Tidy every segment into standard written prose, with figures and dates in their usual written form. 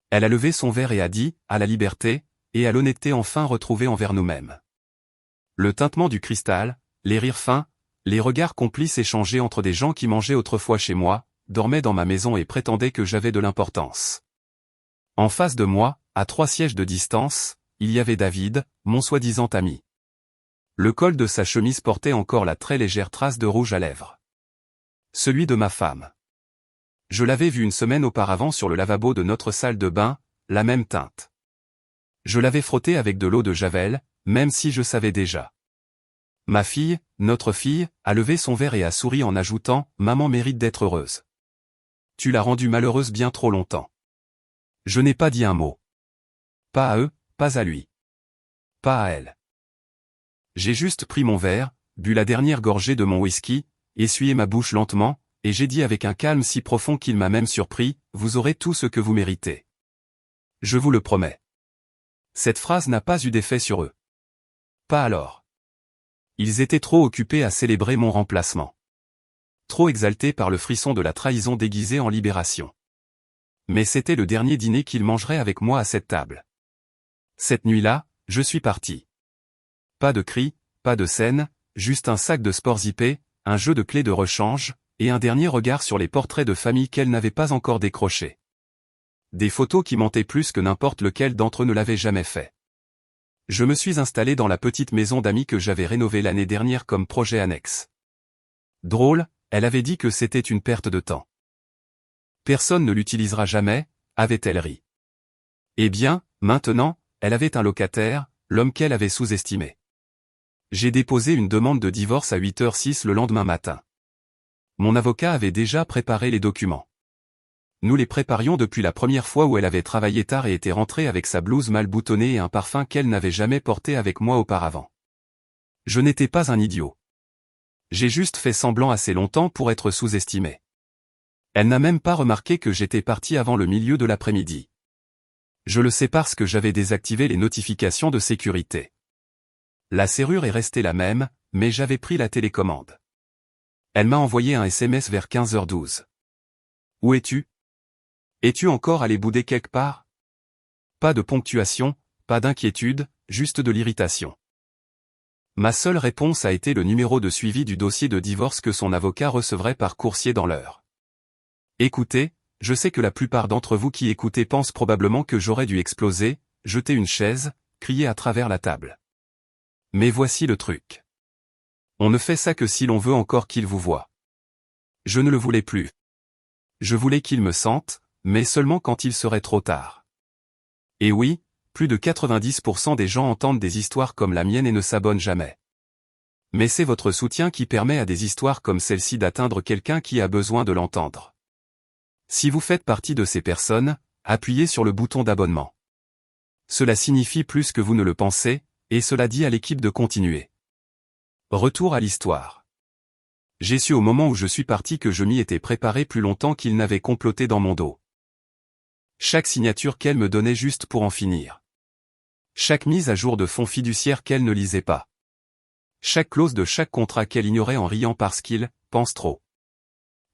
Elle a levé son verre et a dit, à la liberté, et à l'honnêteté enfin retrouvée envers nous-mêmes. Le tintement du cristal, les rires fins, les regards complices échangés entre des gens qui mangeaient autrefois chez moi, dormaient dans ma maison et prétendaient que j'avais de l'importance. En face de moi, à 3 sièges de distance, il y avait David, mon soi-disant ami. Le col de sa chemise portait encore la très légère trace de rouge à lèvres. Celui de ma femme. Je l'avais vu une semaine auparavant sur le lavabo de notre salle de bain, la même teinte. Je l'avais frotté avec de l'eau de Javel, même si je savais déjà. Ma fille, notre fille, a levé son verre et a souri en ajoutant « Maman mérite d'être heureuse. Tu l'as rendue malheureuse bien trop longtemps. » Je n'ai pas dit un mot. Pas à eux, pas à lui. Pas à elle. J'ai juste pris mon verre, bu la dernière gorgée de mon whisky, essuyé ma bouche lentement, et j'ai dit avec un calme si profond qu'il m'a même surpris, « Vous aurez tout ce que vous méritez. Je vous le promets. » Cette phrase n'a pas eu d'effet sur eux. Pas alors. Ils étaient trop occupés à célébrer mon remplacement. Trop exaltés par le frisson de la trahison déguisée en libération. Mais c'était le dernier dîner qu'ils mangeraient avec moi à cette table. Cette nuit-là, je suis parti. Pas de cris, pas de scène, juste un sac de sport zippé, un jeu de clés de rechange, et un dernier regard sur les portraits de famille qu'elle n'avait pas encore décrochés. Des photos qui mentaient plus que n'importe lequel d'entre eux ne l'avait jamais fait. Je me suis installé dans la petite maison d'amis que j'avais rénovée l'année dernière comme projet annexe. Drôle, elle avait dit que c'était une perte de temps. Personne ne l'utilisera jamais, avait-elle ri. Eh bien, maintenant, elle avait un locataire, l'homme qu'elle avait sous-estimé. J'ai déposé une demande de divorce à 8h06 le lendemain matin. Mon avocat avait déjà préparé les documents. Nous les préparions depuis la première fois où elle avait travaillé tard et était rentrée avec sa blouse mal boutonnée et un parfum qu'elle n'avait jamais porté avec moi auparavant. Je n'étais pas un idiot. J'ai juste fait semblant assez longtemps pour être sous-estimé. Elle n'a même pas remarqué que j'étais parti avant le milieu de l'après-midi. Je le sais parce que j'avais désactivé les notifications de sécurité. La serrure est restée la même, mais j'avais pris la télécommande. Elle m'a envoyé un SMS vers 15h12. Où es-tu? Es-tu encore allé bouder quelque part? Pas de ponctuation, pas d'inquiétude, juste de l'irritation. Ma seule réponse a été le numéro de suivi du dossier de divorce que son avocat recevrait par coursier dans l'heure. Écoutez, je sais que la plupart d'entre vous qui écoutez pensent probablement que j'aurais dû exploser, jeter une chaise, crier à travers la table. Mais voici le truc. On ne fait ça que si l'on veut encore qu'il vous voie. Je ne le voulais plus. Je voulais qu'il me sente, mais seulement quand il serait trop tard. Et oui, plus de 90% des gens entendent des histoires comme la mienne et ne s'abonnent jamais. Mais c'est votre soutien qui permet à des histoires comme celle-ci d'atteindre quelqu'un qui a besoin de l'entendre. Si vous faites partie de ces personnes, appuyez sur le bouton d'abonnement. Cela signifie plus que vous ne le pensez, et cela dit à l'équipe de continuer. Retour à l'histoire. J'ai su au moment où je suis parti que je m'y étais préparé plus longtemps qu'il n'avait comploté dans mon dos. Chaque signature qu'elle me donnait juste pour en finir. Chaque mise à jour de fonds fiduciaires qu'elle ne lisait pas. Chaque clause de chaque contrat qu'elle ignorait en riant parce qu'il pense trop.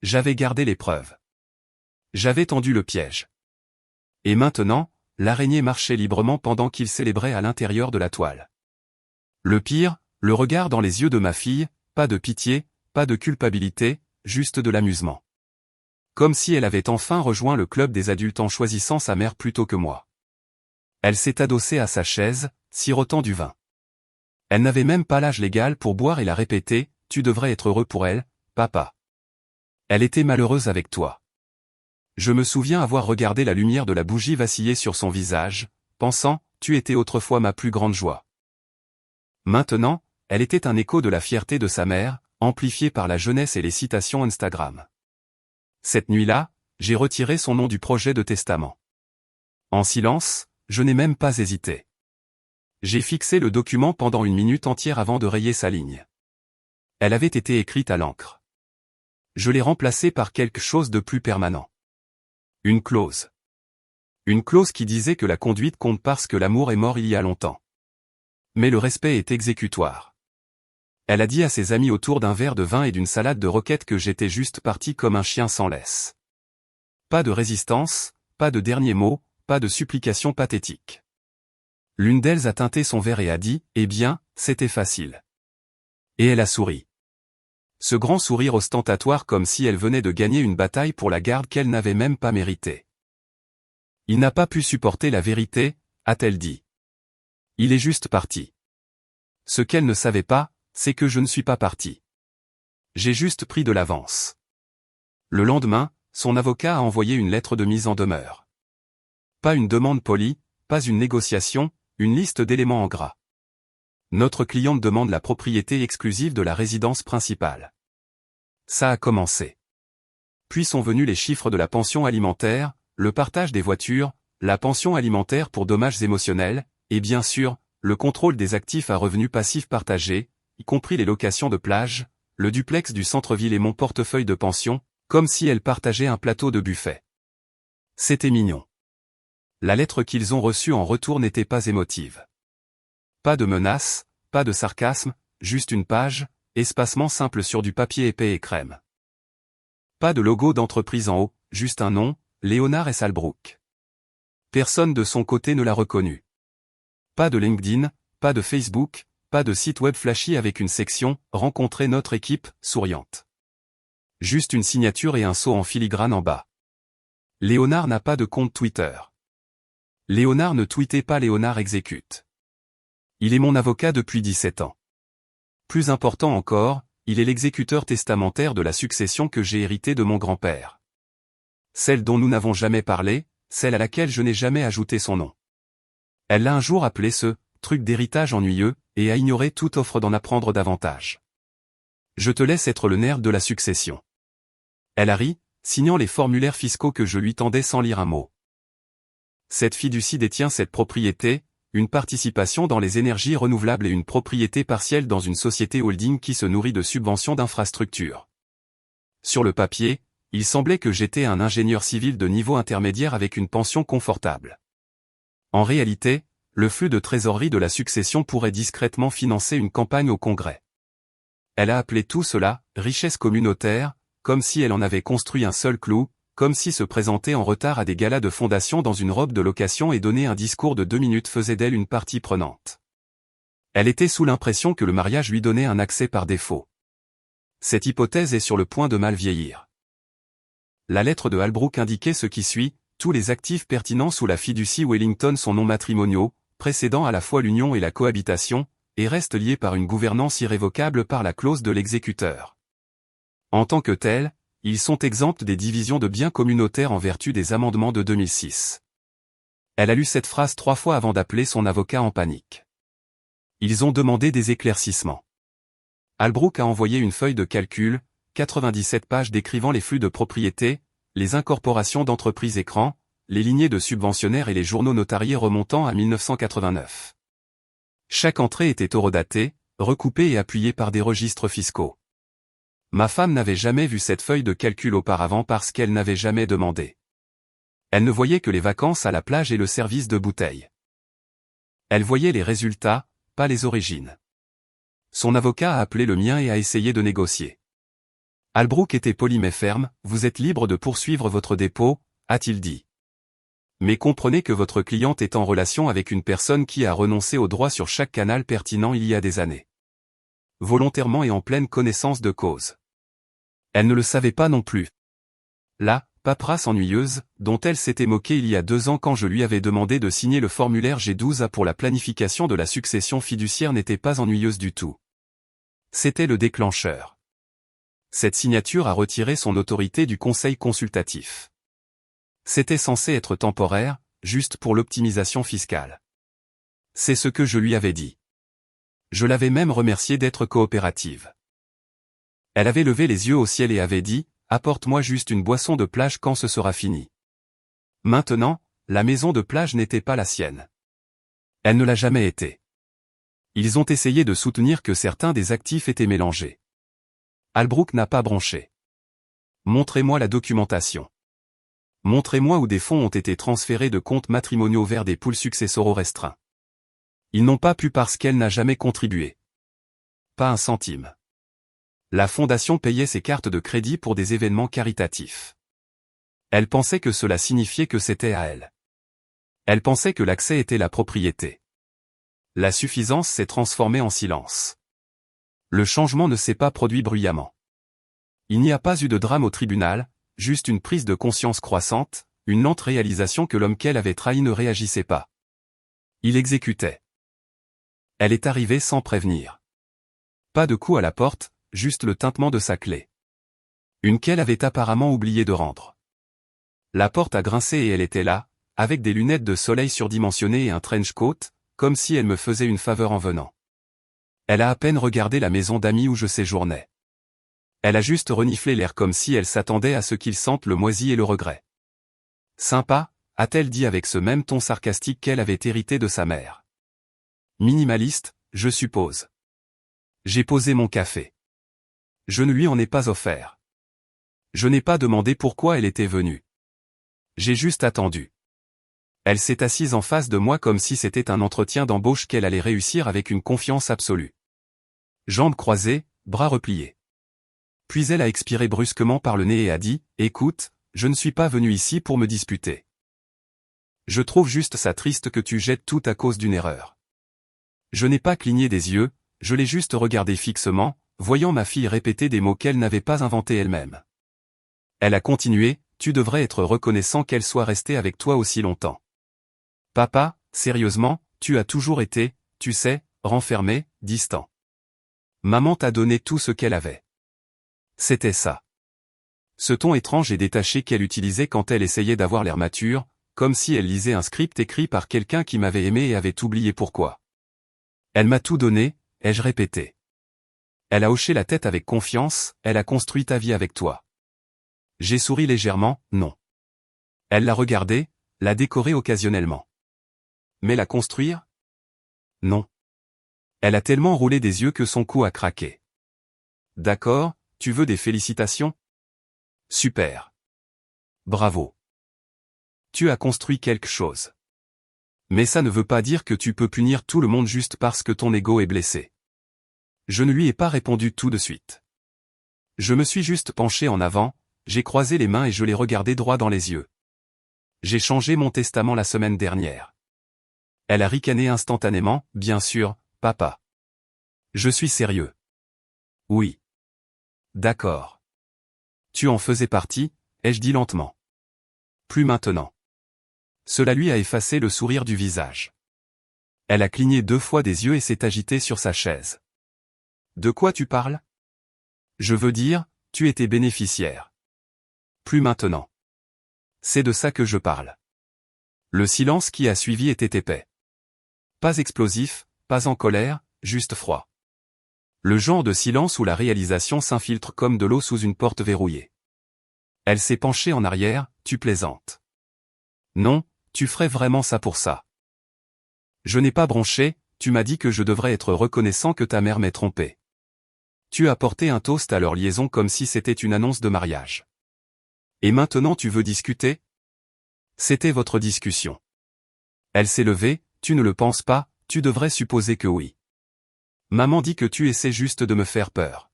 J'avais gardé les preuves. J'avais tendu le piège. Et maintenant, l'araignée marchait librement pendant qu'il célébrait à l'intérieur de la toile. Le pire, le regard dans les yeux de ma fille, pas de pitié, pas de culpabilité, juste de l'amusement. Comme si elle avait enfin rejoint le club des adultes en choisissant sa mère plutôt que moi. Elle s'est adossée à sa chaise, sirotant du vin. Elle n'avait même pas l'âge légal pour boire et l'a répété, « Tu devrais être heureux pour elle, papa. Elle était malheureuse avec toi. » Je me souviens avoir regardé la lumière de la bougie vaciller sur son visage, pensant, « Tu étais autrefois ma plus grande joie. » Maintenant, elle était un écho de la fierté de sa mère, amplifiée par la jeunesse et les citations Instagram. Cette nuit-là, j'ai retiré son nom du projet de testament. En silence, je n'ai même pas hésité. J'ai fixé le document pendant 1 minute entière avant de rayer sa ligne. Elle avait été écrite à l'encre. Je l'ai remplacée par quelque chose de plus permanent. Une clause. Une clause qui disait que la conduite compte parce que l'amour est mort il y a longtemps. Mais le respect est exécutoire. Elle a dit à ses amis autour d'un verre de vin et d'une salade de roquettes que j'étais juste parti comme un chien sans laisse. Pas de résistance, pas de dernier mot, pas de supplications pathétiques. L'une d'elles a teinté son verre et a dit, « Eh bien, c'était facile. » Et elle a souri. Ce grand sourire ostentatoire comme si elle venait de gagner une bataille pour la garde qu'elle n'avait même pas méritée. « Il n'a pas pu supporter la vérité, » a-t-elle dit. « Il est juste parti. » Ce qu'elle ne savait pas, c'est que je ne suis pas parti. J'ai juste pris de l'avance. Le lendemain, son avocat a envoyé une lettre de mise en demeure. Pas une demande polie, pas une négociation, une liste d'éléments en gras. Notre cliente demande la propriété exclusive de la résidence principale. Ça a commencé. Puis sont venus les chiffres de la pension alimentaire, le partage des voitures, la pension alimentaire pour dommages émotionnels, et bien sûr, le contrôle des actifs à revenus passifs partagés, y compris les locations de plage, le duplex du centre-ville et mon portefeuille de pension, comme si elle partageait un plateau de buffet. C'était mignon. La lettre qu'ils ont reçue en retour n'était pas émotive. Pas de menaces, pas de sarcasme, juste une page, espacement simple sur du papier épais et crème. Pas de logo d'entreprise en haut, juste un nom, Léonard S. Albrook. Personne de son côté ne l'a reconnu. Pas de LinkedIn, pas de Facebook, pas de site web flashy avec une section « Rencontrer notre équipe » souriante. Juste une signature et un sceau en filigrane en bas. Léonard n'a pas de compte Twitter. Léonard ne tweetait pas Léonard exécute. Il est mon avocat depuis 17 ans. Plus important encore, il est l'exécuteur testamentaire de la succession que j'ai héritée de mon grand-père. Celle dont nous n'avons jamais parlé, celle à laquelle je n'ai jamais ajouté son nom. Elle l'a un jour appelé ce « truc d'héritage ennuyeux » et a ignoré toute offre d'en apprendre davantage. Je te laisse être le nerf de la succession. Elle a ri, signant les formulaires fiscaux que je lui tendais sans lire un mot. Cette fiducie détient cette propriété, une participation dans les énergies renouvelables et une propriété partielle dans une société holding qui se nourrit de subventions d'infrastructures. Sur le papier, il semblait que j'étais un ingénieur civil de niveau intermédiaire avec une pension confortable. En réalité, le flux de trésorerie de la succession pourrait discrètement financer une campagne au Congrès. Elle a appelé tout cela « richesse communautaire », comme si elle en avait construit un seul clou, comme si se présenter en retard à des galas de fondation dans une robe de location et donner un discours de 2 minutes faisait d'elle une partie prenante. Elle était sous l'impression que le mariage lui donnait un accès par défaut. Cette hypothèse est sur le point de mal vieillir. La lettre de Albrook indiquait ce qui suit, tous les actifs pertinents sous la fiducie Wellington sont non matrimoniaux, précédant à la fois l'union et la cohabitation, et restent liés par une gouvernance irrévocable par la clause de l'exécuteur. En tant que tels, ils sont exempts des divisions de biens communautaires en vertu des amendements de 2006. Elle a lu cette phrase 3 fois avant d'appeler son avocat en panique. Ils ont demandé des éclaircissements. Albrook a envoyé une feuille de calcul, 97 pages décrivant les flux de propriété, les incorporations d'entreprises écrans, les lignées de subventionnaires et les journaux notariés remontant à 1989. Chaque entrée était horodatée, recoupée et appuyée par des registres fiscaux. Ma femme n'avait jamais vu cette feuille de calcul auparavant parce qu'elle n'avait jamais demandé. Elle ne voyait que les vacances à la plage et le service de bouteilles. Elle voyait les résultats, pas les origines. Son avocat a appelé le mien et a essayé de négocier. Albrook était poli mais ferme, « Vous êtes libre de poursuivre votre dépôt », a-t-il dit. Mais comprenez que votre cliente est en relation avec une personne qui a renoncé aux droits sur chaque canal pertinent il y a des années. Volontairement et en pleine connaissance de cause. Elle ne le savait pas non plus. La paperasse ennuyeuse, dont elle s'était moquée il y a 2 ans quand je lui avais demandé de signer le formulaire G12A pour la planification de la succession fiduciaire n'était pas ennuyeuse du tout. C'était le déclencheur. Cette signature a retiré son autorité du conseil consultatif. C'était censé être temporaire, juste pour l'optimisation fiscale. C'est ce que je lui avais dit. Je l'avais même remerciée d'être coopérative. Elle avait levé les yeux au ciel et avait dit « Apporte-moi juste une boisson de plage quand ce sera fini. » Maintenant, la maison de plage n'était pas la sienne. Elle ne l'a jamais été. Ils ont essayé de soutenir que certains des actifs étaient mélangés. Albrook n'a pas bronché. Montrez-moi la documentation. Montrez-moi où des fonds ont été transférés de comptes matrimoniaux vers des pools successoraux restreints. Ils n'ont pas pu parce qu'elle n'a jamais contribué. Pas un centime. La fondation payait ses cartes de crédit pour des événements caritatifs. Elle pensait que cela signifiait que c'était à elle. Elle pensait que l'accès était la propriété. La suffisance s'est transformée en silence. Le changement ne s'est pas produit bruyamment. Il n'y a pas eu de drame au tribunal, juste une prise de conscience croissante, une lente réalisation que l'homme qu'elle avait trahi ne réagissait pas. Il exécutait. Elle est arrivée sans prévenir. Pas de coup à la porte, juste le tintement de sa clé. Une qu'elle avait apparemment oublié de rendre. La porte a grincé et elle était là, avec des lunettes de soleil surdimensionnées et un trench coat, comme si elle me faisait une faveur en venant. Elle a à peine regardé la maison d'amis où je séjournais. Elle a juste reniflé l'air comme si elle s'attendait à ce qu'il sente le moisi et le regret. Sympa, a-t-elle dit avec ce même ton sarcastique qu'elle avait hérité de sa mère. Minimaliste, je suppose. J'ai posé mon café. Je ne lui en ai pas offert. Je n'ai pas demandé pourquoi elle était venue. J'ai juste attendu. Elle s'est assise en face de moi comme si c'était un entretien d'embauche qu'elle allait réussir avec une confiance absolue. Jambes croisées, bras repliés. Puis elle a expiré brusquement par le nez et a dit « Écoute, je ne suis pas venu ici pour me disputer. Je trouve juste ça triste que tu jettes tout à cause d'une erreur. » Je n'ai pas cligné des yeux, je l'ai juste regardé fixement, voyant ma fille répéter des mots qu'elle n'avait pas inventés elle-même. Elle a continué, « Tu devrais être reconnaissant qu'elle soit restée avec toi aussi longtemps. Papa, sérieusement, tu as toujours été, tu sais, renfermé, distant. Maman t'a donné tout ce qu'elle avait. » C'était ça. Ce ton étrange et détaché qu'elle utilisait quand elle essayait d'avoir l'air mature, comme si elle lisait un script écrit par quelqu'un qui m'avait aimé et avait oublié pourquoi. Elle m'a tout donné, ai-je répété. Elle a hoché la tête avec confiance, elle a construit ta vie avec toi. J'ai souri légèrement, non. Elle l'a regardé, l'a décoré occasionnellement. Mais la construire? Non. Elle a tellement roulé des yeux que son cou a craqué. D'accord, tu veux des félicitations? Super. Bravo. Tu as construit quelque chose. Mais ça ne veut pas dire que tu peux punir tout le monde juste parce que ton ego est blessé. Je ne lui ai pas répondu tout de suite. Je me suis juste penché en avant, j'ai croisé les mains et je l'ai regardé droit dans les yeux. J'ai changé mon testament la semaine dernière. Elle a ricané instantanément, bien sûr, papa. Je suis sérieux. Oui. D'accord. Tu en faisais partie, ai-je dit lentement. Plus maintenant. Cela lui a effacé le sourire du visage. Elle a cligné 2 fois des yeux et s'est agitée sur sa chaise. De quoi tu parles? Je veux dire, tu étais bénéficiaire. Plus maintenant. C'est de ça que je parle. Le silence qui a suivi était épais. Pas explosif, pas en colère, juste froid. Le genre de silence où la réalisation s'infiltre comme de l'eau sous une porte verrouillée. Elle s'est penchée en arrière, tu plaisantes. Non, tu ferais vraiment ça pour ça. Je n'ai pas bronché, tu m'as dit que je devrais être reconnaissant que ta mère m'ait trompé. Tu as porté un toast à leur liaison comme si c'était une annonce de mariage. Et maintenant tu veux discuter? C'était votre discussion. Elle s'est levée, tu ne le penses pas, tu devrais supposer que oui. Maman dit que tu essaies juste de me faire peur.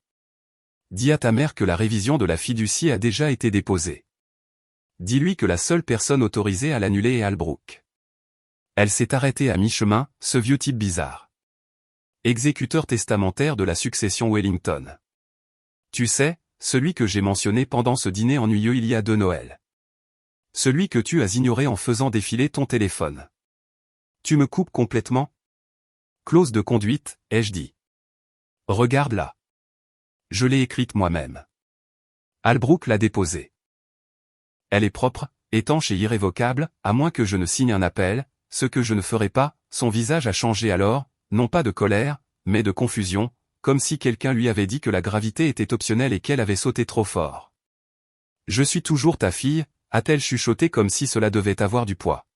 Dis à ta mère que la révision de la fiducie a déjà été déposée. Dis-lui que la seule personne autorisée à l'annuler est Albrook. Elle s'est arrêtée à mi-chemin, ce vieux type bizarre. Exécuteur testamentaire de la succession Wellington. Tu sais, celui que j'ai mentionné pendant ce dîner ennuyeux il y a 2 Noëls. Celui que tu as ignoré en faisant défiler ton téléphone. Tu me coupes complètement? Clause de conduite, ai-je dit. Regarde là. Je l'ai écrite moi-même. Albrook l'a déposée. Elle est propre, étanche et irrévocable, à moins que je ne signe un appel, ce que je ne ferai pas. Son visage a changé alors, non pas de colère, mais de confusion, comme si quelqu'un lui avait dit que la gravité était optionnelle et qu'elle avait sauté trop fort. Je suis toujours ta fille, a-t-elle chuchoté comme si cela devait avoir du poids.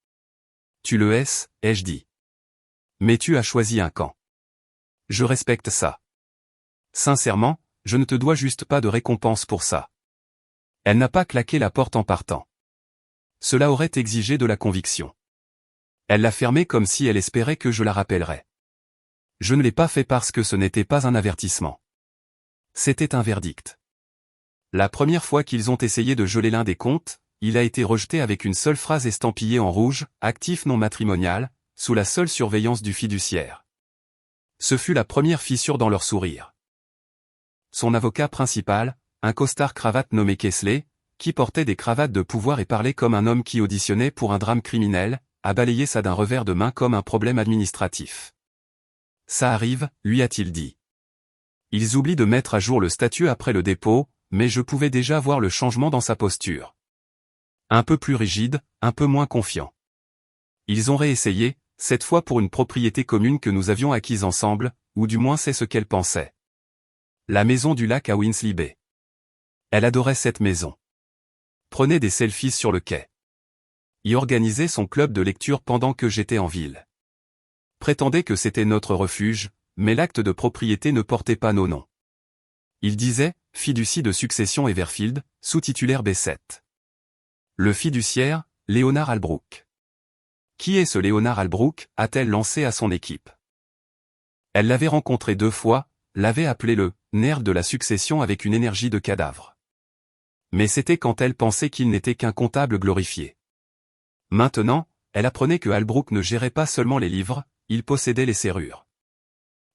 Tu le hais, ai-je dit. Mais tu as choisi un camp. Je respecte ça. Sincèrement, je ne te dois juste pas de récompense pour ça. Elle n'a pas claqué la porte en partant. Cela aurait exigé de la conviction. Elle l'a fermée comme si elle espérait que je la rappellerais. Je ne l'ai pas fait parce que ce n'était pas un avertissement. C'était un verdict. La première fois qu'ils ont essayé de geler l'un des comptes, il a été rejeté avec une seule phrase estampillée en rouge, actif non matrimonial, sous la seule surveillance du fiduciaire. Ce fut la première fissure dans leur sourire. Son avocat principal, un costard cravate nommé Kesley, qui portait des cravates de pouvoir et parlait comme un homme qui auditionnait pour un drame criminel, a balayé ça d'un revers de main comme un problème administratif. Ça arrive, lui a-t-il dit. Ils oublient de mettre à jour le statut après le dépôt, mais je pouvais déjà voir le changement dans sa posture. Un peu plus rigide, un peu moins confiant. Ils ont réessayé, cette fois pour une propriété commune que nous avions acquise ensemble, ou du moins c'est ce qu'elle pensait. La maison du lac à Winsley Bay. Elle adorait cette maison. Prenait des selfies sur le quai. Y organisait son club de lecture pendant que j'étais en ville. Prétendait que c'était notre refuge, mais l'acte de propriété ne portait pas nos noms. Il disait, fiducie de succession Everfield, sous-titulaire B7. Le fiduciaire, Léonard Albrook. Qui est ce Léonard Albrook, a-t-elle lancé à son équipe. Elle l'avait rencontré 2 fois, l'avait appelé le nerf de la succession avec une énergie de cadavre. Mais c'était quand elle pensait qu'il n'était qu'un comptable glorifié. Maintenant, elle apprenait que Albrook ne gérait pas seulement les livres, il possédait les serrures.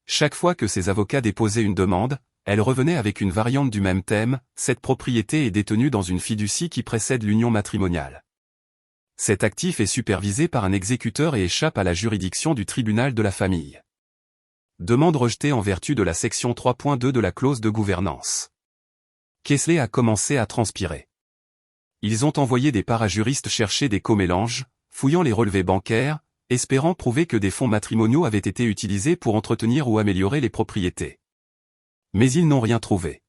Chaque fois que ses avocats déposaient une demande, elle revenait avec une variante du même thème, cette propriété est détenue dans une fiducie qui précède l'union matrimoniale. Cet actif est supervisé par un exécuteur et échappe à la juridiction du tribunal de la famille. Demande rejetée en vertu de la section 3.2 de la clause de gouvernance. Kesley a commencé à transpirer. Ils ont envoyé des parajuristes chercher des commélanges, fouillant les relevés bancaires, espérant prouver que des fonds matrimoniaux avaient été utilisés pour entretenir ou améliorer les propriétés. Mais ils n'ont rien trouvé.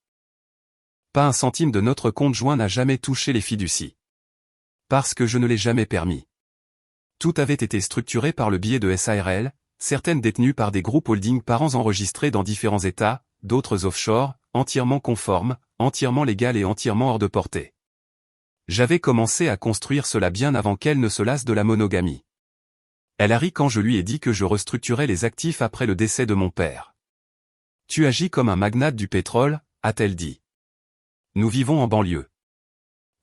Pas un centime de notre compte joint n'a jamais touché les fiducies. Parce que je ne l'ai jamais permis. Tout avait été structuré par le biais de SARL, certaines détenues par des groupes holding parents enregistrés dans différents États, d'autres offshore, entièrement conformes, entièrement légales et entièrement hors de portée. J'avais commencé à construire cela bien avant qu'elle ne se lasse de la monogamie. Elle a ri quand je lui ai dit que je restructurais les actifs après le décès de mon père. Tu agis comme un magnate du pétrole, a-t-elle dit. Nous vivons en banlieue.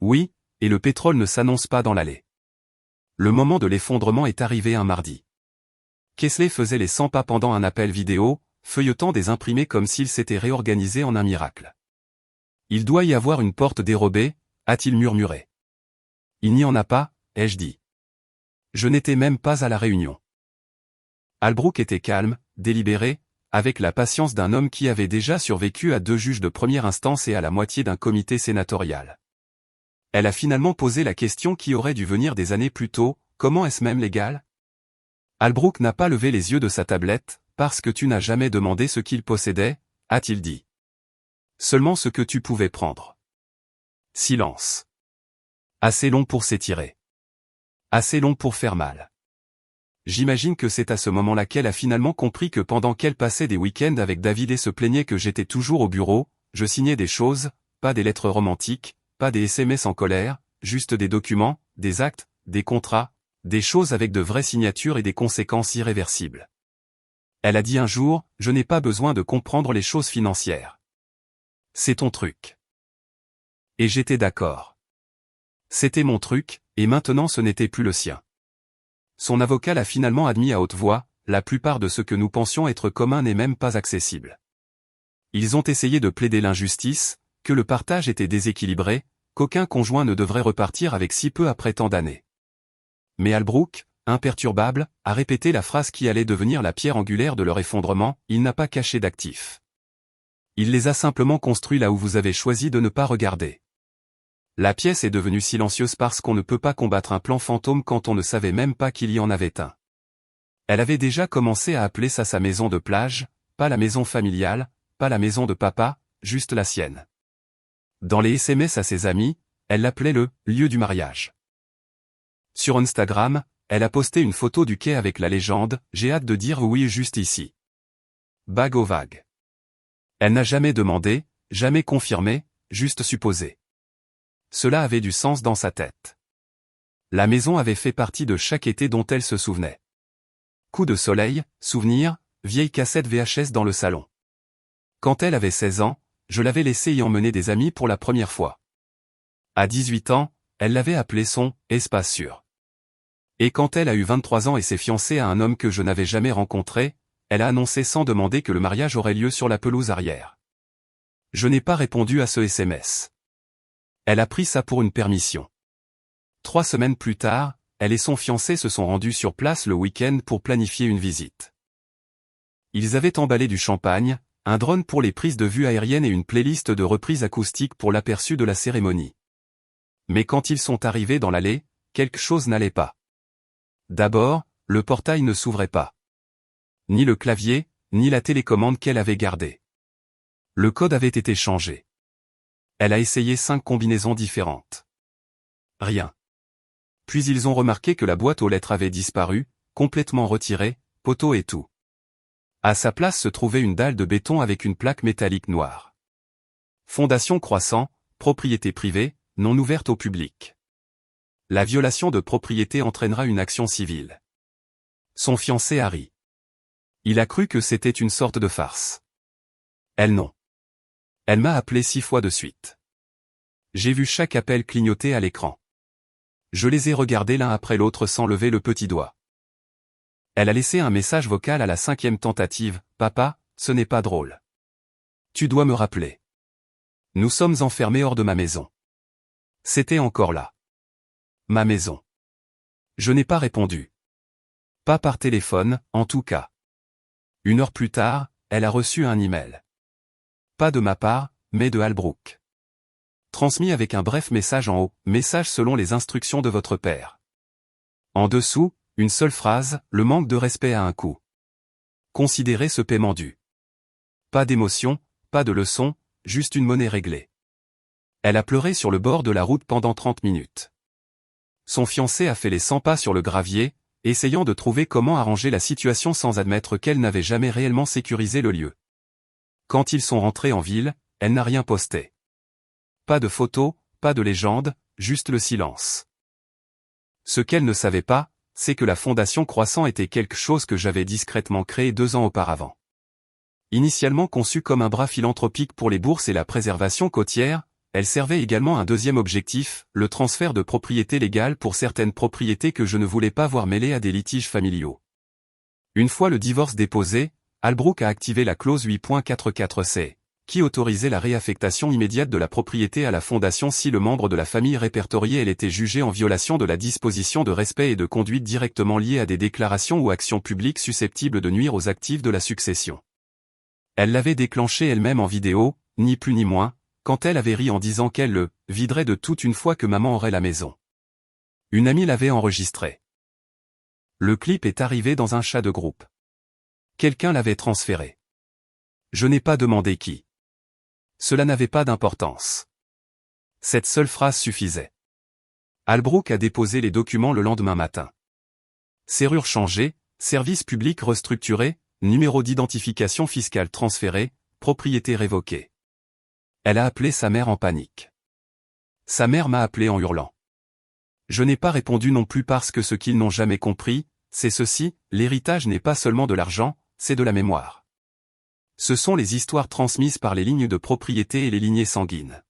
Oui, et le pétrole ne s'annonce pas dans l'allée. Le moment de l'effondrement est arrivé un mardi. Kesley faisait les 100 pas pendant un appel vidéo, feuilletant des imprimés comme s'il s'était réorganisé en un miracle. Il doit y avoir une porte dérobée, a-t-il murmuré. Il n'y en a pas, ai-je dit. Je n'étais même pas à la réunion. Albrook était calme, délibéré, avec la patience d'un homme qui avait déjà survécu à 2 juges de première instance et à la moitié d'un comité sénatorial. Elle a finalement posé la question qui aurait dû venir des années plus tôt, comment est-ce même légal? Albrook n'a pas levé les yeux de sa tablette, parce que tu n'as jamais demandé ce qu'il possédait, a-t-il dit. Seulement ce que tu pouvais prendre. Silence. Assez long pour s'étirer. Assez long pour faire mal. J'imagine que c'est à ce moment-là qu'elle a finalement compris que pendant qu'elle passait des week-ends avec David et se plaignait que j'étais toujours au bureau, je signais des choses, pas des lettres romantiques, pas des SMS en colère, juste des documents, des actes, des contrats, des choses avec de vraies signatures et des conséquences irréversibles. Elle a dit un jour, je n'ai pas besoin de comprendre les choses financières. C'est ton truc. Et j'étais d'accord. C'était mon truc, et maintenant ce n'était plus le sien. Son avocat l'a finalement admis à haute voix, la plupart de ce que nous pensions être commun n'est même pas accessible. Ils ont essayé de plaider l'injustice, que le partage était déséquilibré, qu'aucun conjoint ne devrait repartir avec si peu après tant d'années. Mais Albrook, imperturbable, a répété la phrase qui allait devenir la pierre angulaire de leur effondrement, il n'a pas caché d'actifs. Il les a simplement construits là où vous avez choisi de ne pas regarder. La pièce est devenue silencieuse parce qu'on ne peut pas combattre un plan fantôme quand on ne savait même pas qu'il y en avait un. Elle avait déjà commencé à appeler ça sa maison de plage, pas la maison familiale, pas la maison de papa, juste la sienne. Dans les SMS à ses amis, elle l'appelait le « lieu du mariage ». Sur Instagram, elle a posté une photo du quai avec la légende « J'ai hâte de dire oui juste ici ». Bague aux vagues. Elle n'a jamais demandé, jamais confirmé, juste supposé. Cela avait du sens dans sa tête. La maison avait fait partie de chaque été dont elle se souvenait. Coup de soleil, souvenir, vieille cassette VHS dans le salon. Quand elle avait 16 ans, je l'avais laissée y emmener des amis pour la première fois. À 18 ans, elle l'avait appelé son « espace sûr ». Et quand elle a eu 23 ans et s'est fiancée à un homme que je n'avais jamais rencontré, elle a annoncé sans demander que le mariage aurait lieu sur la pelouse arrière. Je n'ai pas répondu à ce SMS. Elle a pris ça pour une permission. 3 semaines plus tard, elle et son fiancé se sont rendus sur place le week-end pour planifier une visite. Ils avaient emballé du champagne, un drone pour les prises de vue aériennes et une playlist de reprises acoustiques pour l'aperçu de la cérémonie. Mais quand ils sont arrivés dans l'allée, quelque chose n'allait pas. D'abord, le portail ne s'ouvrait pas. Ni le clavier, ni la télécommande qu'elle avait gardée. Le code avait été changé. Elle a essayé 5 combinaisons différentes. Rien. Puis ils ont remarqué que la boîte aux lettres avait disparu, complètement retirée, poteau et tout. À sa place se trouvait une dalle de béton avec une plaque métallique noire. Fondation Croissant, propriété privée, non ouverte au public. La violation de propriété entraînera une action civile. Son fiancé a ri. Il a cru que c'était une sorte de farce. Elle non. Elle m'a appelé 6 fois de suite. J'ai vu chaque appel clignoter à l'écran. Je les ai regardés l'un après l'autre sans lever le petit doigt. Elle a laissé un message vocal à la 5e tentative. « Papa, ce n'est pas drôle. Tu dois me rappeler. Nous sommes enfermés hors de ma maison. » C'était encore là. Ma maison. Je n'ai pas répondu. Pas par téléphone, en tout cas. 1 heure plus tard, elle a reçu un email. Pas de ma part, mais de Albrook. Transmis avec un bref message en haut, message selon les instructions de votre père. En dessous, une seule phrase, le manque de respect a un coût. Considérez ce paiement dû. Pas d'émotion, pas de leçon, juste une monnaie réglée. Elle a pleuré sur le bord de la route pendant 30 minutes. Son fiancé a fait les 100 pas sur le gravier, essayant de trouver comment arranger la situation sans admettre qu'elle n'avait jamais réellement sécurisé le lieu. Quand ils sont rentrés en ville, elle n'a rien posté. Pas de photos, pas de légende, juste le silence. Ce qu'elle ne savait pas, c'est que la Fondation Croissant était quelque chose que j'avais discrètement créé 2 ans auparavant. Initialement conçue comme un bras philanthropique pour les bourses et la préservation côtière, elle servait également un deuxième objectif, le transfert de propriété légale pour certaines propriétés que je ne voulais pas voir mêlées à des litiges familiaux. Une fois le divorce déposé, Albrook a activé la clause 8.44c, qui autorisait la réaffectation immédiate de la propriété à la fondation si le membre de la famille répertoriée elle était jugé en violation de la disposition de respect et de conduite directement liée à des déclarations ou actions publiques susceptibles de nuire aux actifs de la succession. Elle l'avait déclenché elle-même en vidéo, ni plus ni moins, quand elle avait ri en disant qu'elle le viderait de tout une fois que maman aurait la maison. Une amie l'avait enregistré. Le clip est arrivé dans un chat de groupe. Quelqu'un l'avait transféré. Je n'ai pas demandé qui. Cela n'avait pas d'importance. Cette seule phrase suffisait. Albrook a déposé les documents le lendemain matin. Serrure changée, service public restructuré, numéro d'identification fiscale transféré, propriété révoquée. Elle a appelé sa mère en panique. Sa mère m'a appelé en hurlant. Je n'ai pas répondu non plus parce que ce qu'ils n'ont jamais compris, c'est ceci, l'héritage n'est pas seulement de l'argent, c'est de la mémoire. Ce sont les histoires transmises par les lignes de propriété et les lignées sanguines.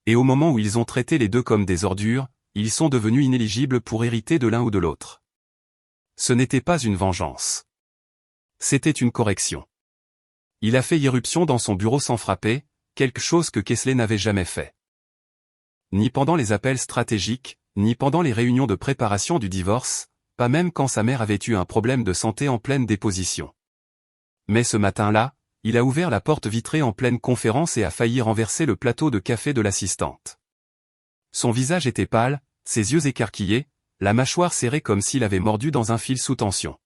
Et au moment où ils ont traité les deux comme des ordures, ils sont devenus inéligibles pour hériter de l'un ou de l'autre. Ce n'était pas une vengeance. C'était une correction. Il a fait irruption dans son bureau sans frapper, quelque chose que Kessler n'avait jamais fait. Ni pendant les appels stratégiques, ni pendant les réunions de préparation du divorce, pas même quand sa mère avait eu un problème de santé en pleine déposition. Mais ce matin-là, il a ouvert la porte vitrée en pleine conférence et a failli renverser le plateau de café de l'assistante. Son visage était pâle, ses yeux écarquillés, la mâchoire serrée comme s'il avait mordu dans un fil sous tension.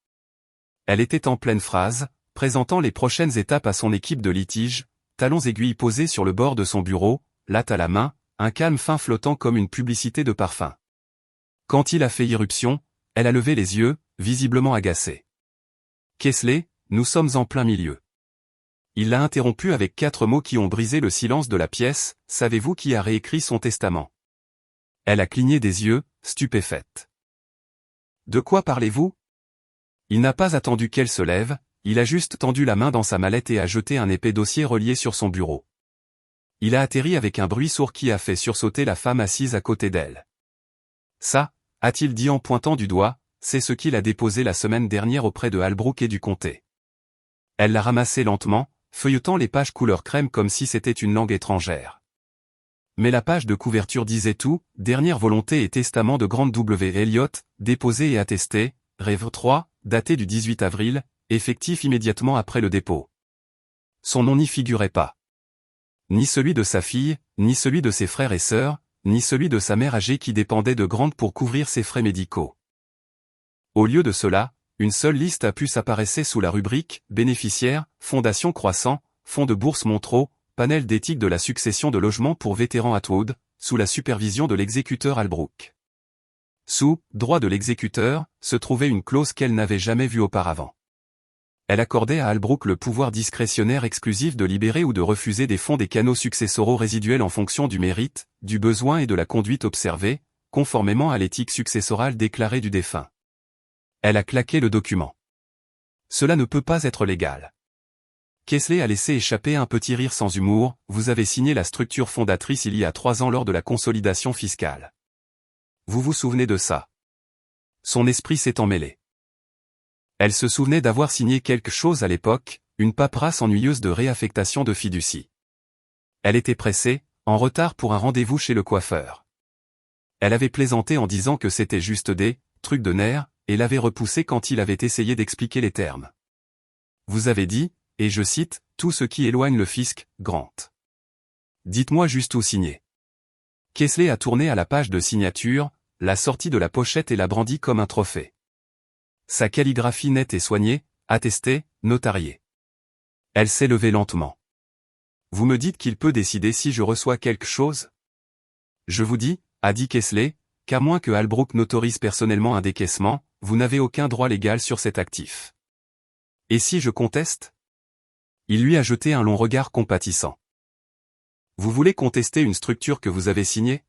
Elle était en pleine phrase, présentant les prochaines étapes à son équipe de litige, talons aiguilles posés sur le bord de son bureau, latte à la main, un calme fin flottant comme une publicité de parfum. Quand il a fait irruption, elle a levé les yeux, visiblement agacée. Kessler, nous sommes en plein milieu. Il l'a interrompu avec 4 mots qui ont brisé le silence de la pièce, savez-vous qui a réécrit son testament? Elle a cligné des yeux, stupéfaite. De quoi parlez-vous? Il n'a pas attendu qu'elle se lève, il a juste tendu la main dans sa mallette et a jeté un épais dossier relié sur son bureau. Il a atterri avec un bruit sourd qui a fait sursauter la femme assise à côté d'elle. Ça, a-t-il dit en pointant du doigt, c'est ce qu'il a déposé la semaine dernière auprès de Albrook et du comté. Elle l'a ramassé lentement, feuilletant les pages couleur crème comme si c'était une langue étrangère. Mais la page de couverture disait tout, dernière volonté et testament de Grant W. Elliott, déposé et attesté, Rêve 3, daté du 18 avril, effectif immédiatement après le dépôt. Son nom n'y figurait pas. Ni celui de sa fille, ni celui de ses frères et sœurs, ni celui de sa mère âgée qui dépendait de Grant pour couvrir ses frais médicaux. Au lieu de cela, une seule liste a pu s'apparaître sous la rubrique « Bénéficiaires, Fondation Croissant, Fonds de Bourse Montreux, Panel d'éthique de la succession de logements pour vétérans Atwood, sous la supervision de l'exécuteur Albrook. Sous « Droit de l'exécuteur » se trouvait une clause qu'elle n'avait jamais vue auparavant. Elle accordait à Albrook le pouvoir discrétionnaire exclusif de libérer ou de refuser des fonds des canaux successoraux résiduels en fonction du mérite, du besoin et de la conduite observée, conformément à l'éthique successorale déclarée du défunt. Elle a claqué le document. Cela ne peut pas être légal. Kessler a laissé échapper un petit rire sans humour, vous avez signé la structure fondatrice il y a 3 ans lors de la consolidation fiscale. Vous vous souvenez de ça? Son esprit s'est emmêlé. Elle se souvenait d'avoir signé quelque chose à l'époque, une paperasse ennuyeuse de réaffectation de fiducie. Elle était pressée, en retard pour un rendez-vous chez le coiffeur. Elle avait plaisanté en disant que c'était juste des trucs de nerfs, et l'avait repoussé quand il avait essayé d'expliquer les termes. Vous avez dit, et je cite, tout ce qui éloigne le fisc, Grant. Dites-moi juste où signer. Kessler a tourné à la page de signature, l'a sortie de la pochette et l'a brandie comme un trophée. Sa calligraphie nette et soignée, attestée, notariée. Elle s'est levée lentement. Vous me dites qu'il peut décider si je reçois quelque chose? Je vous dis, a dit Kessler, qu'à moins que Albrook n'autorise personnellement un décaissement, vous n'avez aucun droit légal sur cet actif. Et si je conteste? Il lui a jeté un long regard compatissant. Vous voulez contester une structure que vous avez signée?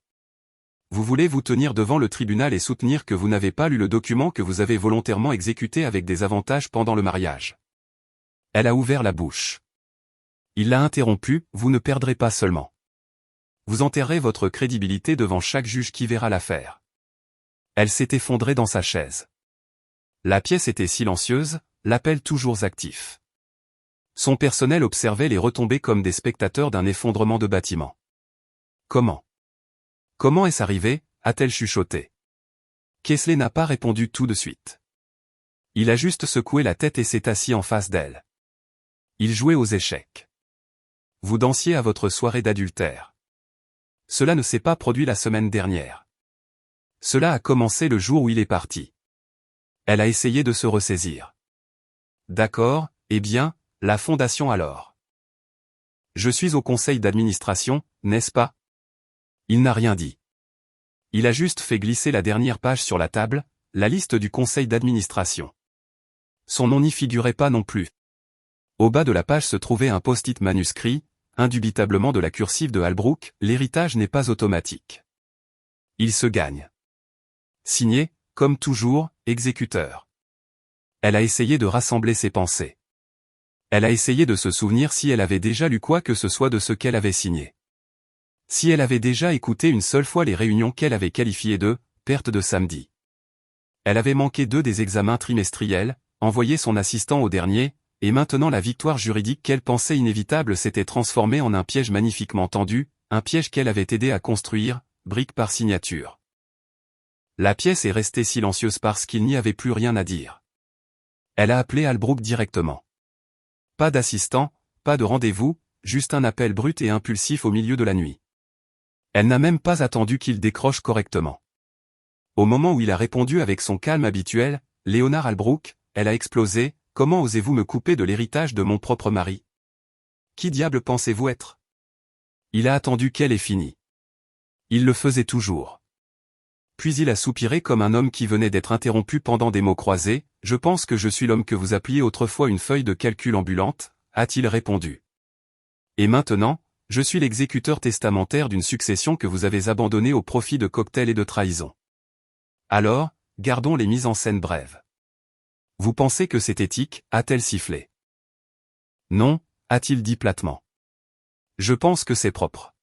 Vous voulez vous tenir devant le tribunal et soutenir que vous n'avez pas lu le document que vous avez volontairement exécuté avec des avantages pendant le mariage. Elle a ouvert la bouche. Il l'a interrompu, vous ne perdrez pas seulement. Vous enterrez votre crédibilité devant chaque juge qui verra l'affaire. Elle s'est effondrée dans sa chaise. La pièce était silencieuse, l'appel toujours actif. Son personnel observait les retombées comme des spectateurs d'un effondrement de bâtiment. Comment est-ce arrivé, a-t-elle chuchoté. Kessler n'a pas répondu tout de suite. Il a juste secoué la tête et s'est assis en face d'elle. Il jouait aux échecs. Vous dansiez à votre soirée d'adultère. Cela ne s'est pas produit la semaine dernière. Cela a commencé le jour où il est parti. Elle a essayé de se ressaisir. D'accord, eh bien, la fondation alors. Je suis au conseil d'administration, n'est-ce pas? Il n'a rien dit. Il a juste fait glisser la dernière page sur la table, la liste du conseil d'administration. Son nom n'y figurait pas non plus. Au bas de la page se trouvait un post-it manuscrit, indubitablement de la cursive de Albrook, l'héritage n'est pas automatique. Il se gagne. Signé, comme toujours, exécuteur. Elle a essayé de rassembler ses pensées. Elle a essayé de se souvenir si elle avait déjà lu quoi que ce soit de ce qu'elle avait signé. Si elle avait déjà écouté une seule fois les réunions qu'elle avait qualifiées de « perte de samedi ». Elle avait manqué 2 des examens trimestriels, envoyé son assistant au dernier, et maintenant la victoire juridique qu'elle pensait inévitable s'était transformée en un piège magnifiquement tendu, un piège qu'elle avait aidé à construire, brique par signature. La pièce est restée silencieuse parce qu'il n'y avait plus rien à dire. Elle a appelé Albrook directement. Pas d'assistant, pas de rendez-vous, juste un appel brut et impulsif au milieu de la nuit. Elle n'a même pas attendu qu'il décroche correctement. Au moment où il a répondu avec son calme habituel, Léonard Albrook, elle a explosé, comment osez-vous me couper de l'héritage de mon propre mari? Qui diable pensez-vous être? Il a attendu qu'elle ait fini. Il le faisait toujours. Puis il a soupiré comme un homme qui venait d'être interrompu pendant des mots croisés, je pense que je suis l'homme que vous appeliez autrefois une feuille de calcul ambulante, a-t-il répondu. Et maintenant, je suis l'exécuteur testamentaire d'une succession que vous avez abandonnée au profit de cocktails et de trahison. Alors, gardons les mises en scène brèves. Vous pensez que c'est éthique, a-t-elle sifflé. Non, a-t-il dit platement. Je pense que c'est propre.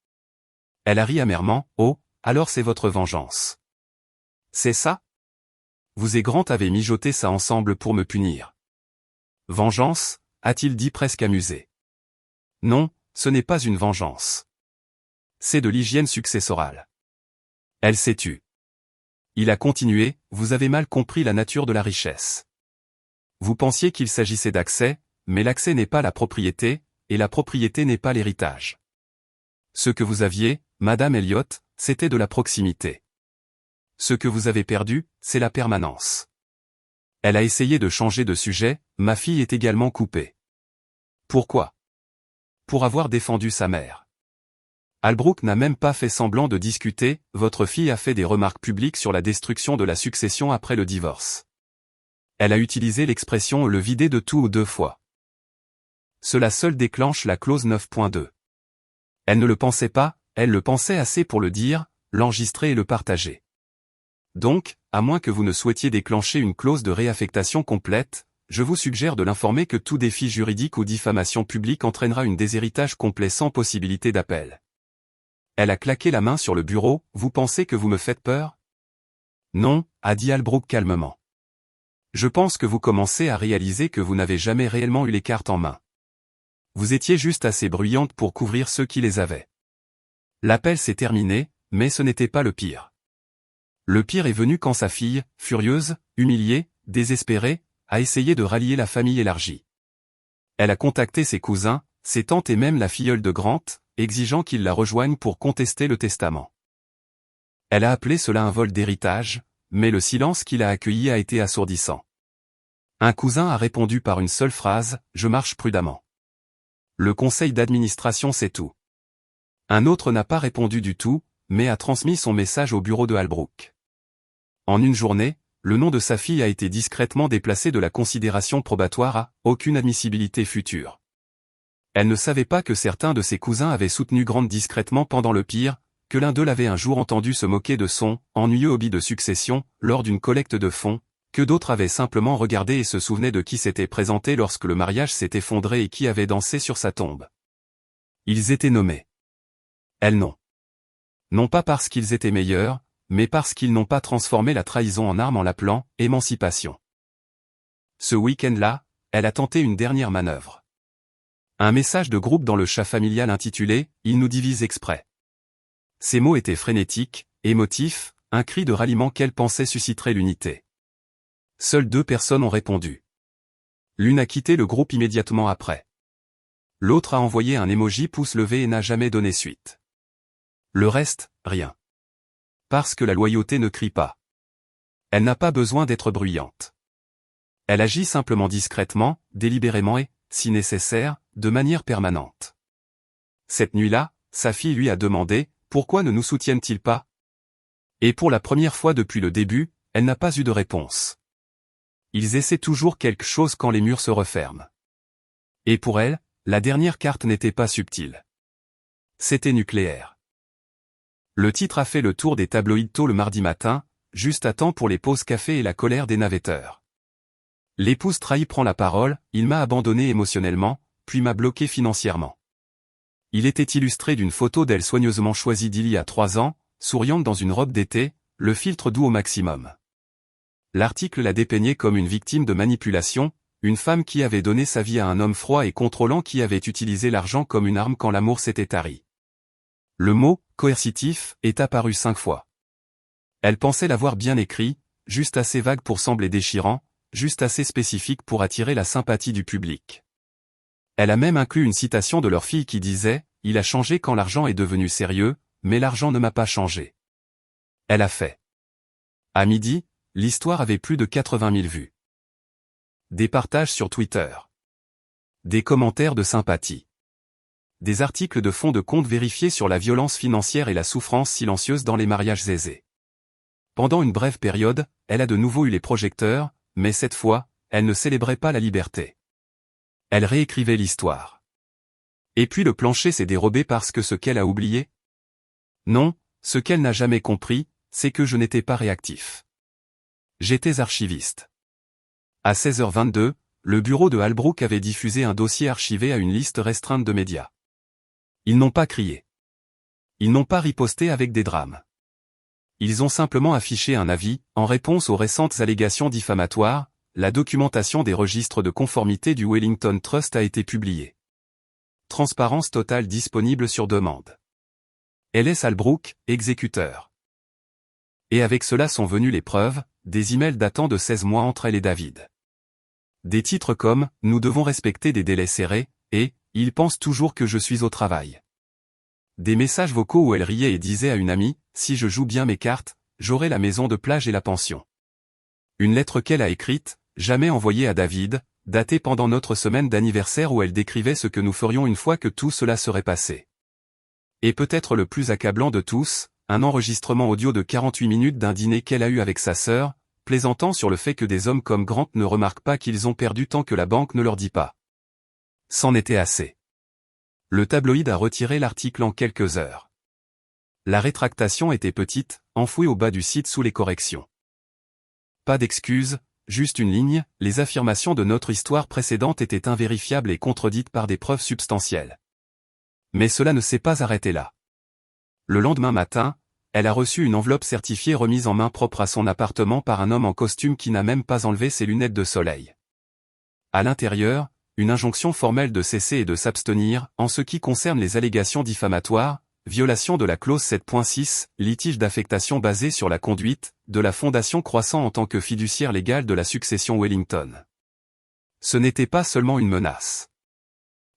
Elle a ri amèrement, oh, alors c'est votre vengeance. C'est ça? Vous et Grant avez mijoté ça ensemble pour me punir. Vengeance, a-t-il dit presque amusé. Non, ce n'est pas une vengeance. C'est de l'hygiène successorale. Elle s'est tue. Il a continué, vous avez mal compris la nature de la richesse. Vous pensiez qu'il s'agissait d'accès, mais l'accès n'est pas la propriété, et la propriété n'est pas l'héritage. Ce que vous aviez, Madame Elliott, c'était de la proximité. Ce que vous avez perdu, c'est la permanence. Elle a essayé de changer de sujet, ma fille est également coupée. Pourquoi? Pour avoir défendu sa mère. Albrook n'a même pas fait semblant de discuter, votre fille a fait des remarques publiques sur la destruction de la succession après le divorce. Elle a utilisé l'expression le vider de tout ou 2 fois. Cela seul déclenche la clause 9.2. Elle ne le pensait pas, elle le pensait assez pour le dire, l'enregistrer et le partager. Donc, à moins que vous ne souhaitiez déclencher une clause de réaffectation complète, je vous suggère de l'informer que tout défi juridique ou diffamation publique entraînera un déshéritage complet sans possibilité d'appel. Elle a claqué la main sur le bureau, vous pensez que vous me faites peur? Non, a dit Albrook calmement. Je pense que vous commencez à réaliser que vous n'avez jamais réellement eu les cartes en main. Vous étiez juste assez bruyante pour couvrir ceux qui les avaient. L'appel s'est terminé, mais ce n'était pas le pire. Le pire est venu quand sa fille, furieuse, humiliée, désespérée, a essayé de rallier la famille élargie. Elle a contacté ses cousins, ses tantes et même la filleule de Grant, exigeant qu'ils la rejoignent pour contester le testament. Elle a appelé cela un vol d'héritage, mais le silence qu'il a accueilli a été assourdissant. Un cousin a répondu par une seule phrase, « Je marche prudemment ». Le conseil d'administration sait tout. Un autre n'a pas répondu du tout, mais a transmis son message au bureau de Albrook. En une journée, le nom de sa fille a été discrètement déplacé de la considération probatoire à « aucune admissibilité future ». Elle ne savait pas que certains de ses cousins avaient soutenu Grant discrètement pendant le pire, que l'un d'eux l'avait un jour entendu se moquer de son « ennuyeux hobby de succession » lors d'une collecte de fonds, que d'autres avaient simplement regardé et se souvenaient de qui s'était présenté lorsque le mariage s'est effondré et qui avait dansé sur sa tombe. Ils étaient nommés. Elles non. Non pas parce qu'ils étaient meilleurs, mais parce qu'ils n'ont pas transformé la trahison en arme en l'appelant « émancipation ». Ce week-end-là, elle a tenté une dernière manœuvre. Un message de groupe dans le chat familial intitulé « Il nous divise exprès ». Ces mots étaient frénétiques, émotifs, un cri de ralliement qu'elle pensait susciterait l'unité. Seules 2 personnes ont répondu. L'une a quitté le groupe immédiatement après. L'autre a envoyé un emoji pouce levé et n'a jamais donné suite. Le reste, rien. Parce que la loyauté ne crie pas. Elle n'a pas besoin d'être bruyante. Elle agit simplement discrètement, délibérément et, si nécessaire, de manière permanente. Cette nuit-là, sa fille lui a demandé « Pourquoi ne nous soutiennent-ils pas ?» Et pour la première fois depuis le début, elle n'a pas eu de réponse. Ils essaient toujours quelque chose quand les murs se referment. Et pour elle, la dernière carte n'était pas subtile. C'était nucléaire. Le titre a fait le tour des tabloïds tôt le mardi matin, juste à temps pour les pauses café et la colère des navetteurs. L'épouse trahie prend la parole, il m'a abandonné émotionnellement, puis m'a bloqué financièrement. Il était illustré d'une photo d'elle soigneusement choisie d'il y a 3 ans, souriante dans une robe d'été, le filtre doux au maximum. L'article la dépeignait comme une victime de manipulation, une femme qui avait donné sa vie à un homme froid et contrôlant qui avait utilisé l'argent comme une arme quand l'amour s'était tari. Le mot « coercitif » est apparu 5 fois. Elle pensait l'avoir bien écrit, juste assez vague pour sembler déchirant, juste assez spécifique pour attirer la sympathie du public. Elle a même inclus une citation de leur fille qui disait « Il a changé quand l'argent est devenu sérieux, mais l'argent ne m'a pas changé. » Elle a fait. À midi, l'histoire avait plus de 80 000 vues. Des partages sur Twitter. Des commentaires de sympathie. Des articles de fond de compte vérifiés sur la violence financière et la souffrance silencieuse dans les mariages aisés. Pendant une brève période, elle a de nouveau eu les projecteurs, mais cette fois, elle ne célébrait pas la liberté. Elle réécrivait l'histoire. Et puis le plancher s'est dérobé parce que ce qu'elle a oublié? Non, ce qu'elle n'a jamais compris, c'est que je n'étais pas réactif. J'étais archiviste. À 16h22, le bureau de Albrook avait diffusé un dossier archivé à une liste restreinte de médias. Ils n'ont pas crié. Ils n'ont pas riposté avec des drames. Ils ont simplement affiché un avis, en réponse aux récentes allégations diffamatoires, la documentation des registres de conformité du Wellington Trust a été publiée. Transparence totale disponible sur demande. L.S. Albrook, exécuteur. Et avec cela sont venues les preuves, des emails datant de 16 mois entre elle et David. Des titres comme « Nous devons respecter des délais serrés » et « Il pense toujours que je suis au travail ». Des messages vocaux où elle riait et disait à une amie « Si je joue bien mes cartes, j'aurai la maison de plage et la pension ». Une lettre qu'elle a écrite, jamais envoyée à David, datée pendant notre semaine d'anniversaire où elle décrivait ce que nous ferions une fois que tout cela serait passé. Et peut-être le plus accablant de tous, un enregistrement audio de 48 minutes d'un dîner qu'elle a eu avec sa sœur, plaisantant sur le fait que des hommes comme Grant ne remarquent pas qu'ils ont perdu tant que la banque ne leur dit pas. C'en était assez. Le tabloïd a retiré l'article en quelques heures. La rétractation était petite, enfouie au bas du site sous les corrections. Pas d'excuses, juste une ligne, les affirmations de notre histoire précédente étaient invérifiables et contredites par des preuves substantielles. Mais cela ne s'est pas arrêté là. Le lendemain matin, elle a reçu une enveloppe certifiée remise en main propre à son appartement par un homme en costume qui n'a même pas enlevé ses lunettes de soleil. À l'intérieur, une injonction formelle de cesser et de s'abstenir, en ce qui concerne les allégations diffamatoires, violation de la clause 7.6, litige d'affectation basé sur la conduite, de la Fondation Croissant en tant que fiduciaire légale de la succession Wellington. Ce n'était pas seulement une menace.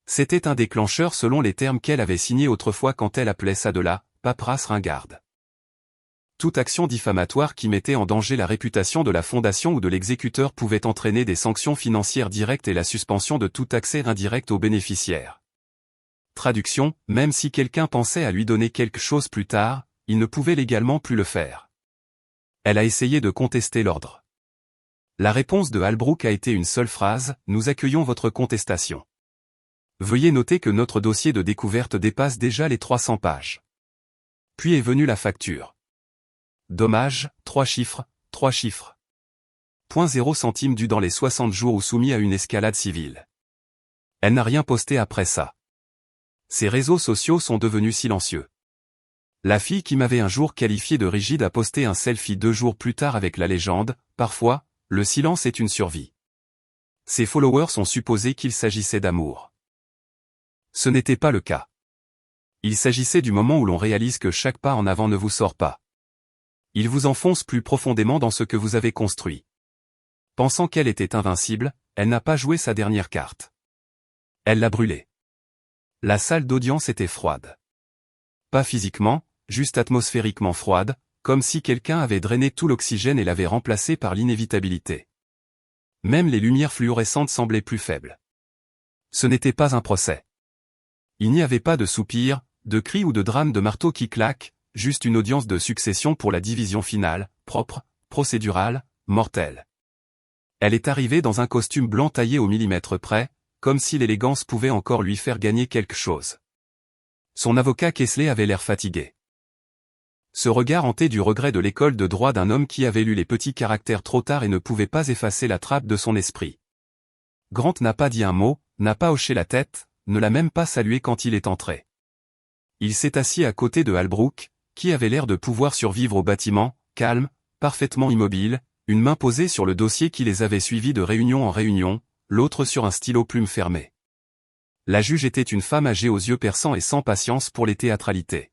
C'était un déclencheur selon les termes qu'elle avait signés autrefois quand elle appelait ça de la paperasse ringarde. Toute action diffamatoire qui mettait en danger la réputation de la fondation ou de l'exécuteur pouvait entraîner des sanctions financières directes et la suspension de tout accès indirect aux bénéficiaires. Traduction, même si quelqu'un pensait à lui donner quelque chose plus tard, il ne pouvait légalement plus le faire. Elle a essayé de contester l'ordre. La réponse de Albrook a été une seule phrase, « Nous accueillons votre contestation. Veuillez noter que notre dossier de découverte dépasse déjà les 300 pages. » Puis est venue la facture. Dommage, 3 chiffres, 3 chiffres. 0 centime dû dans les 60 jours ou soumis à une escalade civile. Elle n'a rien posté après ça. Ses réseaux sociaux sont devenus silencieux. La fille qui m'avait un jour qualifié de rigide a posté un selfie 2 jours plus tard avec la légende, parfois, le silence est une survie. Ses followers ont supposé qu'il s'agissait d'amour. Ce n'était pas le cas. Il s'agissait du moment où l'on réalise que chaque pas en avant ne vous sort pas. Il vous enfonce plus profondément dans ce que vous avez construit. Pensant qu'elle était invincible, elle n'a pas joué sa dernière carte. Elle l'a brûlée. La salle d'audience était froide. Pas physiquement, juste atmosphériquement froide, comme si quelqu'un avait drainé tout l'oxygène et l'avait remplacé par l'inévitabilité. Même les lumières fluorescentes semblaient plus faibles. Ce n'était pas un procès. Il n'y avait pas de soupirs, de cris ou de drames de marteau qui claquent, juste une audience de succession pour la division finale, propre, procédurale, mortelle. Elle est arrivée dans un costume blanc taillé au millimètre près, comme si l'élégance pouvait encore lui faire gagner quelque chose. Son avocat Kessler avait l'air fatigué. Ce regard hanté du regret de l'école de droit d'un homme qui avait lu les petits caractères trop tard et ne pouvait pas effacer la trappe de son esprit. Grant n'a pas dit un mot, n'a pas hoché la tête, ne l'a même pas salué quand il est entré. Il s'est assis à côté de Albrook, qui avait l'air de pouvoir survivre au bâtiment, calme, parfaitement immobile, une main posée sur le dossier qui les avait suivis de réunion en réunion, l'autre sur un stylo plume fermé. La juge était une femme âgée aux yeux perçants et sans patience pour les théâtralités.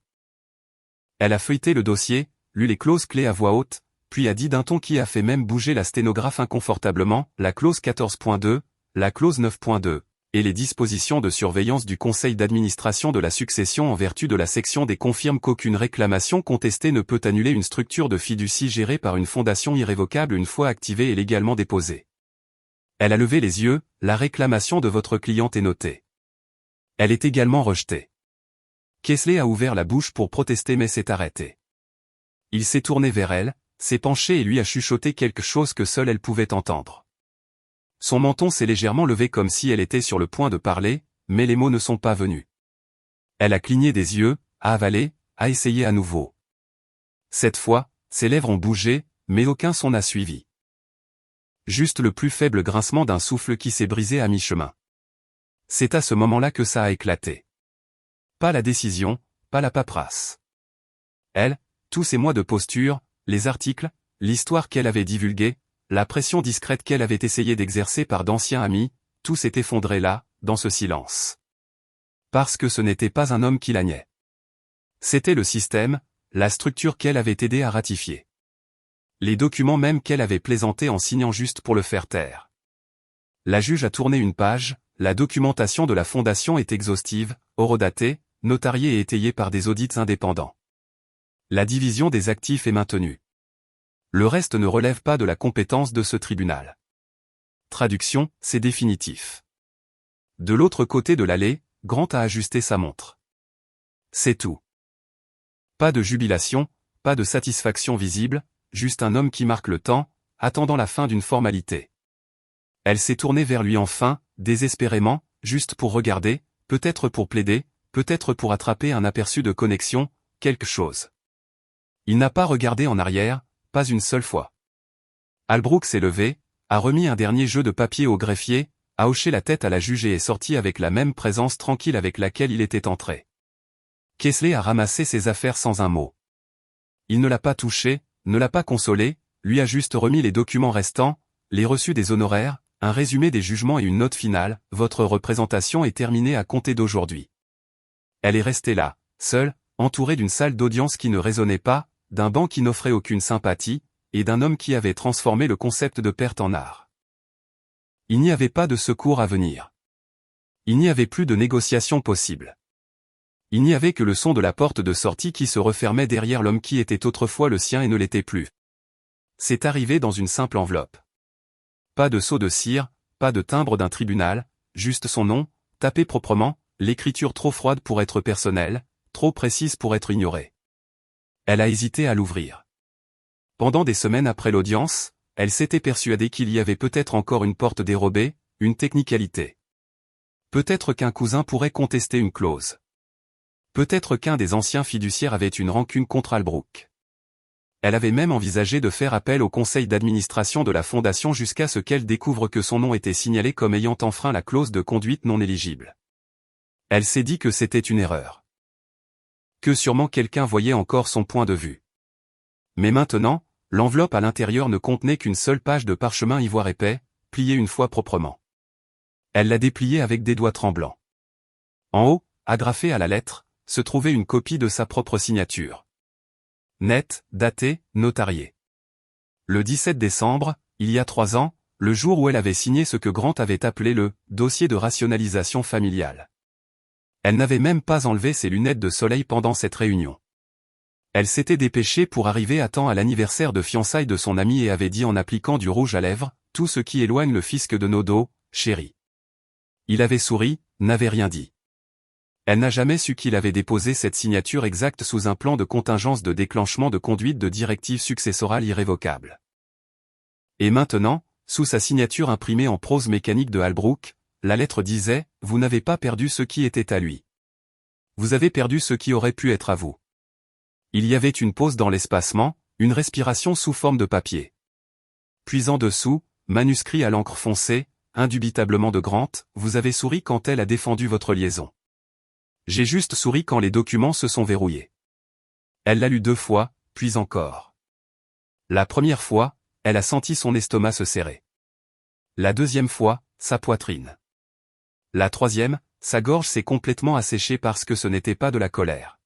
Elle a feuilleté le dossier, lu les clauses clés à voix haute, puis a dit d'un ton qui a fait même bouger la sténographe inconfortablement, la clause 14.2, la clause 9.2. Et les dispositions de surveillance du conseil d'administration de la succession en vertu de la section D confirment qu'aucune réclamation contestée ne peut annuler une structure de fiducie gérée par une fondation irrévocable une fois activée et légalement déposée. Elle a levé les yeux, la réclamation de votre cliente est notée. Elle est également rejetée. Kessler a ouvert la bouche pour protester mais s'est arrêté. Il s'est tourné vers elle, s'est penché et lui a chuchoté quelque chose que seule elle pouvait entendre. Son menton s'est légèrement levé comme si elle était sur le point de parler, mais les mots ne sont pas venus. Elle a cligné des yeux, a avalé, a essayé à nouveau. Cette fois, ses lèvres ont bougé, mais aucun son n'a suivi. Juste le plus faible grincement d'un souffle qui s'est brisé à mi-chemin. C'est à ce moment-là que ça a éclaté. Pas la décision, pas la paperasse. Elle tous ces mois de posture, les articles, l'histoire qu'elle avait divulguée, la pression discrète qu'elle avait essayé d'exercer par d'anciens amis, tout s'est effondré là, dans ce silence. Parce que ce n'était pas un homme qui la niait. C'était le système, la structure qu'elle avait aidé à ratifier. Les documents même qu'elle avait plaisanté en signant juste pour le faire taire. La juge a tourné une page, la documentation de la fondation est exhaustive, horodatée, notariée et étayée par des audits indépendants. La division des actifs est maintenue. Le reste ne relève pas de la compétence de ce tribunal. Traduction, c'est définitif. De l'autre côté de l'allée, Grant a ajusté sa montre. C'est tout. Pas de jubilation, pas de satisfaction visible, juste un homme qui marque le temps, attendant la fin d'une formalité. Elle s'est tournée vers lui enfin, désespérément, juste pour regarder, peut-être pour plaider, peut-être pour attraper un aperçu de connexion, quelque chose. Il n'a pas regardé en arrière, pas une seule fois. Albrook s'est levé, a remis un dernier jeu de papier au greffier, a hoché la tête à la juge et est sorti avec la même présence tranquille avec laquelle il était entré. Kesley a ramassé ses affaires sans un mot. Il ne l'a pas touché, ne l'a pas consolé, lui a juste remis les documents restants, les reçus des honoraires, un résumé des jugements et une note finale, votre représentation est terminée à compter d'aujourd'hui. Elle est restée là, seule, entourée d'une salle d'audience qui ne résonnait pas, d'un banc qui n'offrait aucune sympathie, et d'un homme qui avait transformé le concept de perte en art. Il n'y avait pas de secours à venir. Il n'y avait plus de négociation possible. Il n'y avait que le son de la porte de sortie qui se refermait derrière l'homme qui était autrefois le sien et ne l'était plus. C'est arrivé dans une simple enveloppe. Pas de sceau de cire, pas de timbre d'un tribunal, juste son nom, tapé proprement, l'écriture trop froide pour être personnelle, trop précise pour être ignorée. Elle a hésité à l'ouvrir. Pendant des semaines après l'audience, elle s'était persuadée qu'il y avait peut-être encore une porte dérobée, une technicalité. Peut-être qu'un cousin pourrait contester une clause. Peut-être qu'un des anciens fiduciaires avait une rancune contre Albrook. Elle avait même envisagé de faire appel au conseil d'administration de la fondation jusqu'à ce qu'elle découvre que son nom était signalé comme ayant enfreint la clause de conduite non éligible. Elle s'est dit que c'était une erreur. Que sûrement quelqu'un voyait encore son point de vue. Mais maintenant, l'enveloppe à l'intérieur ne contenait qu'une seule page de parchemin ivoire épais, pliée une fois proprement. Elle l'a dépliée avec des doigts tremblants. En haut, agrafée à la lettre, se trouvait une copie de sa propre signature. Nette, datée, notariée. Le 17 décembre, il y a 3 ans, le jour où elle avait signé ce que Grant avait appelé le « dossier de rationalisation familiale ». Elle n'avait même pas enlevé ses lunettes de soleil pendant cette réunion. Elle s'était dépêchée pour arriver à temps à l'anniversaire de fiançailles de son ami et avait dit en appliquant du rouge à lèvres, tout ce qui éloigne le fisc de nos dos, chérie. Il avait souri, n'avait rien dit. Elle n'a jamais su qu'il avait déposé cette signature exacte sous un plan de contingence de déclenchement de conduite de directive successorale irrévocable. Et maintenant, sous sa signature imprimée en prose mécanique de Albrook, la lettre disait « Vous n'avez pas perdu ce qui était à lui. Vous avez perdu ce qui aurait pu être à vous. » Il y avait une pause dans l'espacement, une respiration sous forme de papier. Puis en dessous, manuscrit à l'encre foncée, indubitablement de Grant, vous avez souri quand elle a défendu votre liaison. J'ai juste souri quand les documents se sont verrouillés. Elle l'a lu 2 fois, puis encore. La première fois, elle a senti son estomac se serrer. La deuxième fois, sa poitrine. La troisième, sa gorge s'est complètement asséchée parce que ce n'était pas de la colère.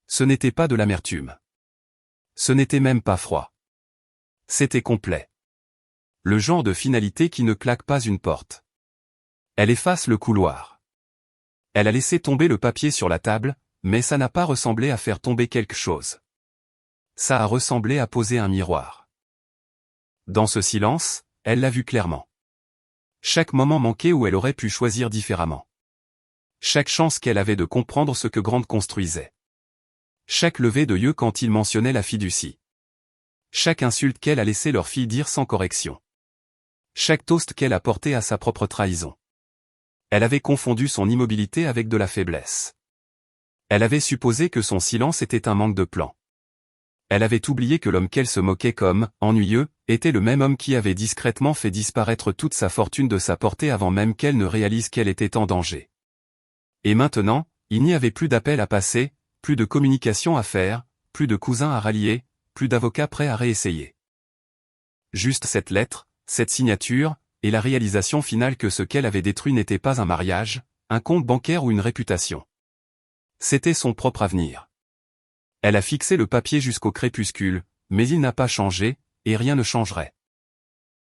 Ce n'était pas de l'amertume. Ce n'était même pas froid. C'était complet. Le genre de finalité qui ne claque pas une porte. Elle efface le couloir. Elle a laissé tomber le papier sur la table, mais ça n'a pas ressemblé à faire tomber quelque chose. Ça a ressemblé à poser un miroir. Dans ce silence, elle l'a vu clairement. Chaque moment manqué où elle aurait pu choisir différemment. Chaque chance qu'elle avait de comprendre ce que Grant construisait. Chaque levée de yeux quand il mentionnait la fiducie. Chaque insulte qu'elle a laissé leur fille dire sans correction. Chaque toast qu'elle a porté à sa propre trahison. Elle avait confondu son immobilité avec de la faiblesse. Elle avait supposé que son silence était un manque de plan. Elle avait oublié que l'homme qu'elle se moquait comme « ennuyeux » était le même homme qui avait discrètement fait disparaître toute sa fortune de sa portée avant même qu'elle ne réalise qu'elle était en danger. Et maintenant, il n'y avait plus d'appel à passer, plus de communication à faire, plus de cousins à rallier, plus d'avocats prêts à réessayer. Juste cette lettre, cette signature, et la réalisation finale que ce qu'elle avait détruit n'était pas un mariage, un compte bancaire ou une réputation. C'était son propre avenir. Elle a fixé le papier jusqu'au crépuscule, mais il n'a pas changé, et rien ne changerait.